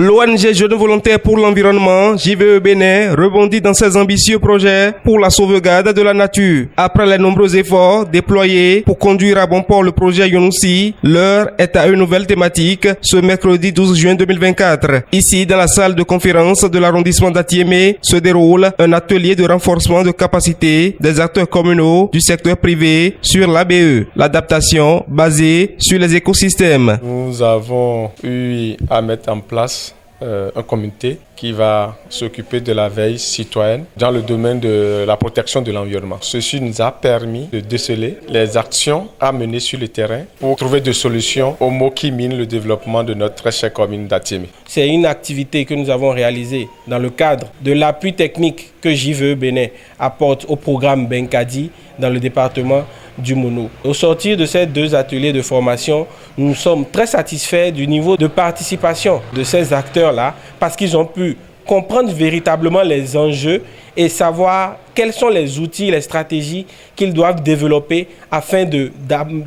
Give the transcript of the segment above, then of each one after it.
L'ONG Jeunes Volontaires pour l'Environnement, JVE Bénin, rebondit dans ses ambitieux projets pour la sauvegarde de la nature. Après les nombreux efforts déployés pour conduire à bon port le projet Yonoussi, l'heure est à une nouvelle thématique ce mercredi 12 juin 2024. Ici, dans la salle de conférence de l'arrondissement d'Atiémé, se déroule un atelier de renforcement de capacité des acteurs communaux du secteur privé sur l'ABE, l'adaptation basée sur les écosystèmes. Nous avons eu à mettre en place un comité qui va s'occuper de la veille citoyenne dans le domaine de la protection de l'environnement. Ceci nous a permis de déceler les actions à mener sur le terrain pour trouver des solutions aux maux qui minent le développement de notre très chère commune d'Atiémé. C'est une activité que nous avons réalisée dans le cadre de l'appui technique que JVE Bénin apporte au programme Benkadi dans le département du Mono. Au sortir de ces deux ateliers de formation, nous sommes très satisfaits du niveau de participation de ces acteurs-là parce qu'ils ont pu comprendre véritablement les enjeux et savoir quels sont les outils, les stratégies qu'ils doivent développer afin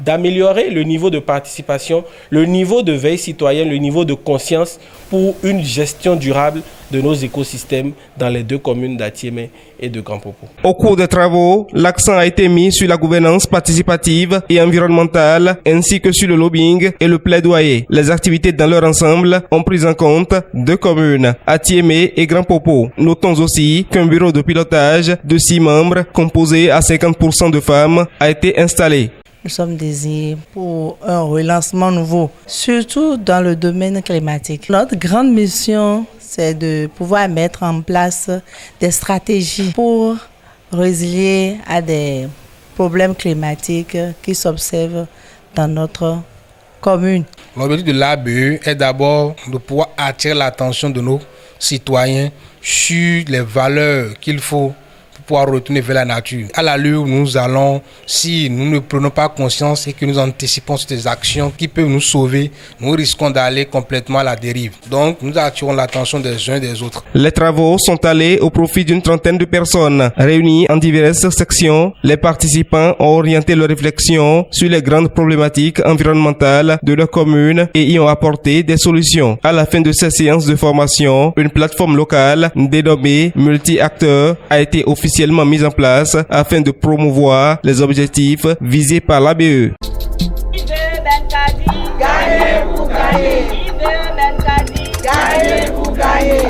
d'améliorer le niveau de participation, le niveau de veille citoyenne, le niveau de conscience pour une gestion durable de nos écosystèmes dans les deux communes d'Atiémé et de Grand Popo. Au cours des travaux, l'accent a été mis sur la gouvernance participative et environnementale ainsi que sur le lobbying et le plaidoyer. Les activités dans leur ensemble ont pris en compte deux communes, Atiémé et Grand Popo. Notons aussi qu'un bureau de pilotage de 6 membres, composé à 50% de femmes, a été installé. Nous sommes désignés pour un relancement nouveau, surtout dans le domaine climatique. Notre grande mission, c'est de pouvoir mettre en place des stratégies pour résilier à des problèmes climatiques qui s'observent dans notre commune. L'objectif de l'ABE est d'abord de pouvoir attirer l'attention de nos citoyens sur les valeurs qu'il faut pouvoir retourner vers la nature. À l'allure où nous allons, si nous ne prenons pas conscience et que nous anticipons sur des actions qui peuvent nous sauver, nous risquons d'aller complètement à la dérive. Donc, nous attirons l'attention des uns et des autres. Les travaux sont allés au profit d'une trentaine de personnes. Réunies en diverses sections, les participants ont orienté leurs réflexions sur les grandes problématiques environnementales de leur commune et y ont apporté des solutions. À la fin de ces séances de formation, une plateforme locale dénommée Multi-Acteurs a été officiellement mise en place afin de promouvoir les objectifs visés par l'ABE. Gagnez pour gagner.